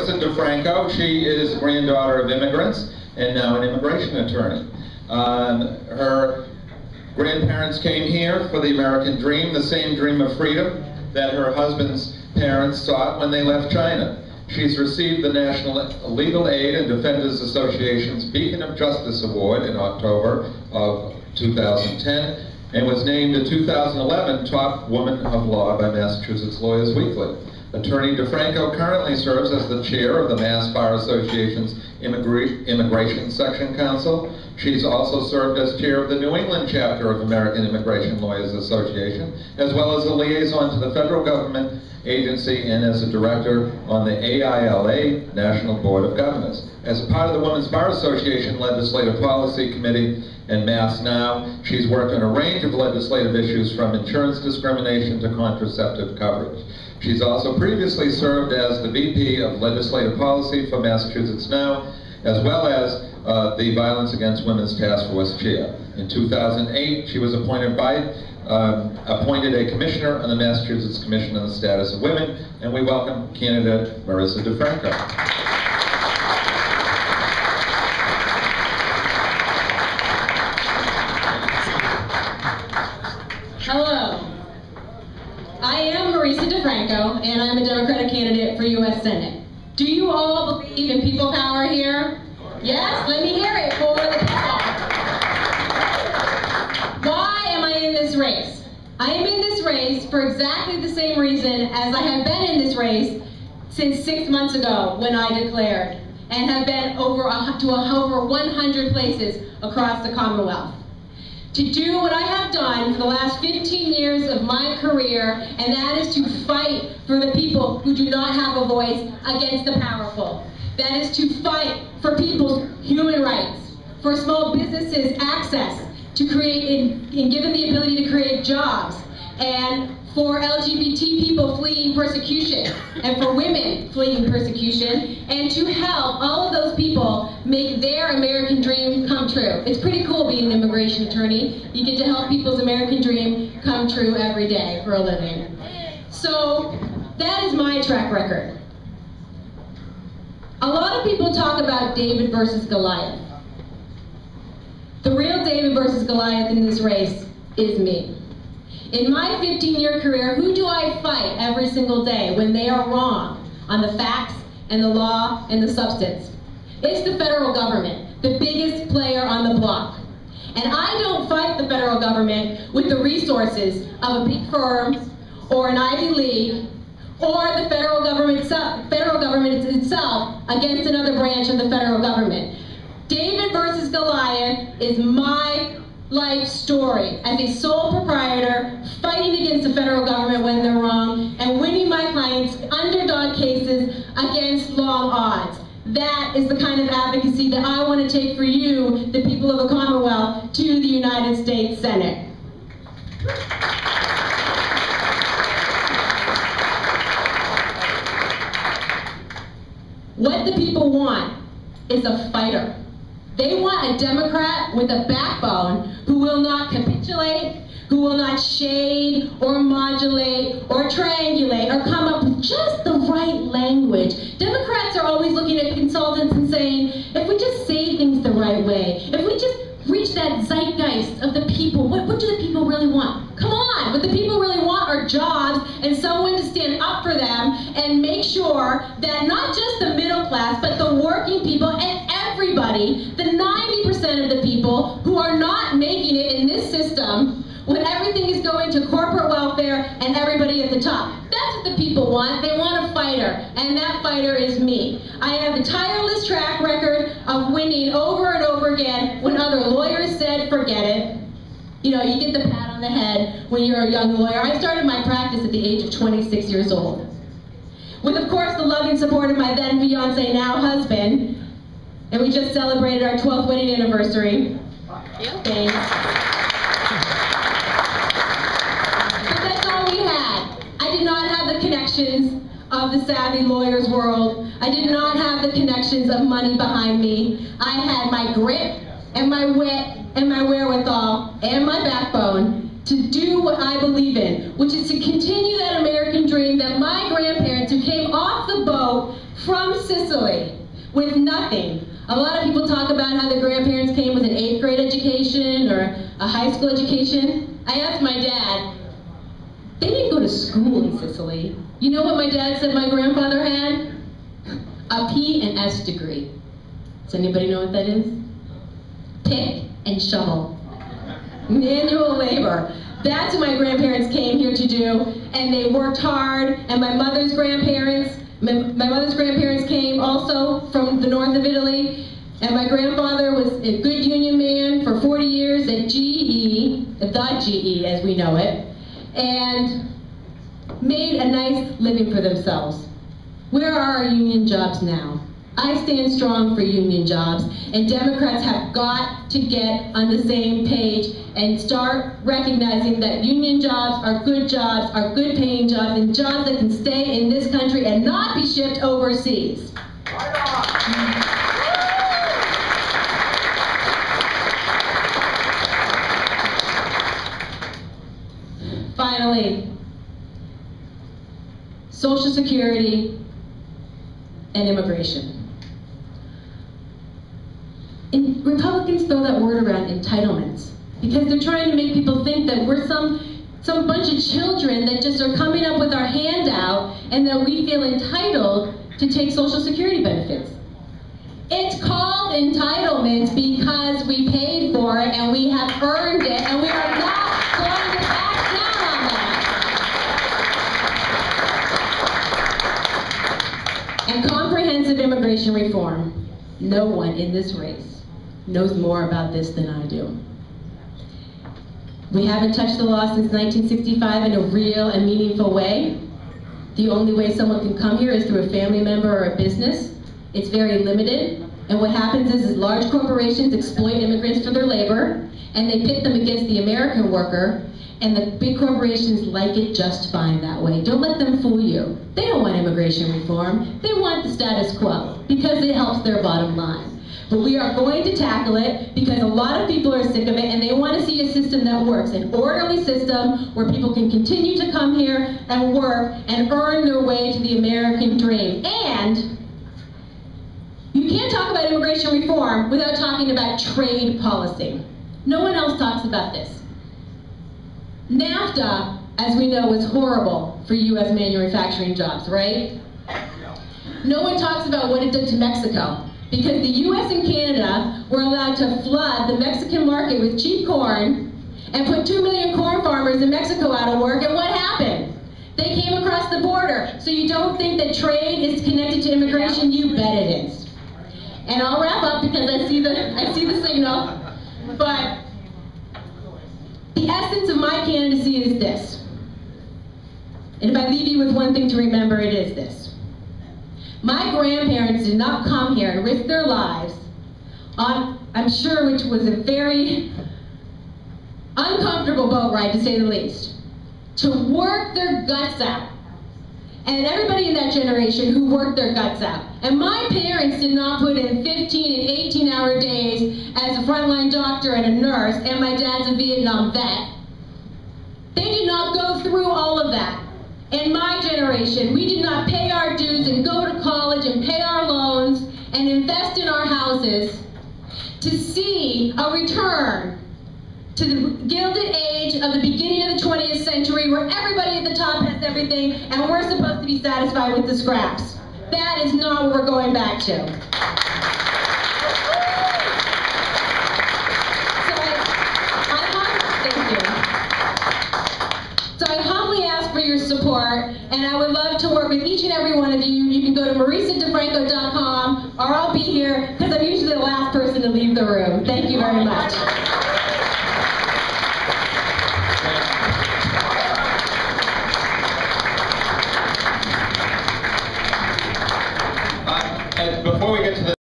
Marissa DeFranco. She is a granddaughter of immigrants and now an immigration attorney. Her grandparents came here for the American dream, the same dream of freedom that her husband's parents sought when they left China. She's received the National Legal Aid and Defenders Association's Beacon of Justice Award in October of 2010 and was named the 2011 Top Woman of Law by Massachusetts Lawyers Weekly. Attorney DeFranco currently serves as the chair of the Mass Bar Association's Immigration Section Council. She's also served as chair of the New England chapter of American Immigration Lawyers Association, as well as a liaison to the federal government agency and as a director on the AILA National Board of Governors. As a part of the Women's Bar Association Legislative Policy Committee and Mass Now, she's worked on a range of legislative issues from insurance discrimination to contraceptive coverage. She's also previously served as the VP of Legislative Policy for Massachusetts Now, as well as the Violence Against Women's Task Force Chair. In 2008, she was appointed a commissioner on the Massachusetts Commission on the Status of Women, and we welcome candidate Marissa DeFranco. Hello. I am Marissa DeFranco, and I'm a Democratic candidate for U.S. Senate. Do you all believe in people power here? Yes? Let me hear it for the people. Why am I in this race? I am in this race for exactly the same reason as I have been in this race since 6 months ago when I declared, and have been to over 100 places across the Commonwealth. To do what I have done for the last 15 years of my career, and that is to fight for the people who do not have a voice against the powerful. That is to fight for people's human rights, for small businesses access to create and give them the ability to create jobs, and for LGBT people fleeing persecution, and for women fleeing persecution, and to help all of those people make their American dream come true. It's pretty cool being an immigration attorney. You get to help people's American dream come true every day for a living. So that is my track record. A lot of people talk about David versus Goliath. The real David versus Goliath in this race is me. In my 15-year career, who do I fight every single day when they are wrong on the facts and the law and the substance? It's the federal government, the biggest player on the block. And I don't fight the federal government with the resources of a big firm or an Ivy League or the federal government itself against another branch of the federal government. David versus Goliath is my life story as a sole proprietor, fighting against the federal government when they're wrong, and winning my clients' underdog cases against long odds. That is the kind of advocacy that I want to take for you, the people of the Commonwealth, to the United States Senate. What the people want is a fighter. They want a Democrat with a backbone who will not capitulate, who will not shade or modulate or triangulate or come up with just the right language. Democrats are always looking at consultants and saying, if we just say things the right way, if we just reach that zeitgeist of the people, what do the people really want? Come on, what the people really want are jobs and someone to stand up for them and make sure that not just the middle class, but the working people and everybody, the 90% of the people who are not making it in this system, when everything is going to corporate welfare and everybody at the top. That's what the people want. They want a fighter, and that fighter is me. I have a tireless track record of winning over and over again when other lawyers said, forget it. You know, you get the pat on the head when you're a young lawyer. I started my practice at the age of 26 years old. With, of course, the love and support of my then fiance, now husband, and we just celebrated our 12th wedding anniversary. Thanks. I did not have the connections of the savvy lawyer's world. I did not have the connections of money behind me. I had my grit and my wit and my wherewithal and my backbone to do what I believe in, which is to continue that American dream that my grandparents who came off the boat from Sicily with nothing. A lot of people talk about how their grandparents came with an 8th grade education or a high school education. I asked my dad, they didn't go to school in Sicily. You know what my dad said my grandfather had? A P and S degree. Does anybody know what that is? Pick and shovel. Manual labor. That's what my grandparents came here to do, and they worked hard, and my mother's grandparents came also from the north of Italy, and my grandfather was a good union man for 40 years at GE, the GE as we know it, and made a nice living for themselves. Where are our union jobs now? I stand strong for union jobs, and Democrats have got to get on the same page and start recognizing that union jobs are good paying jobs, and jobs that can stay in this country and not be shipped overseas. Finally, Social Security and immigration. And Republicans throw that word around, entitlements, because they're trying to make people think that we're some bunch of children that just are coming up with our hand out and that we feel entitled to take Social Security benefits. It's called entitlements because we paid for it and we have earned it, and we are not going to back down on that. And comprehensive immigration reform. No one in this race knows more about this than I do. We haven't touched the law since 1965 in a real and meaningful way. The only way someone can come here is through a family member or a business. It's very limited, and what happens is large corporations exploit immigrants for their labor, and they pit them against the American worker, and the big corporations like it just fine that way. Don't let them fool you. They don't want immigration reform. They want the status quo because it helps their bottom line. But we are going to tackle it because a lot of people are sick of it, and they want to see a system that works, an orderly system where people can continue to come here and work and earn their way to the American dream. And you can't talk about immigration reform without talking about trade policy. No one else talks about this. NAFTA, as we know, was horrible for U.S. manufacturing jobs, right? No one talks about what it did to Mexico, because the U.S. and Canada were allowed to flood the Mexican market with cheap corn and put 2 million corn farmers in Mexico out of work, and what happened? They came across the border. So you don't think that trade is connected to immigration? You bet it is. And I'll wrap up because I see the signal. But the essence of my candidacy is this. And if I leave you with one thing to remember, it is this. My grandparents did not come here and risk their lives on, I'm sure, which was a very uncomfortable boat ride, to say the least, to work their guts out. And everybody in that generation who worked their guts out. And my parents did not put in 15 and 18-hour days as a frontline doctor and a nurse, and my dad's a Vietnam vet. They did not go through all of that. In my generation, we did not pay our dues and go to college and pay our loans and invest in our houses to see a return to the Gilded Age of the beginning of the 20th century, where everybody at the top has everything and we're supposed to be satisfied with the scraps. That is not what we're going back to. So I humbly ask for your support, and I would love to work with each and every one of you. You can go to marisadefranco.com, or I'll be here, because I'm usually the last person to leave the room. Thank you very much.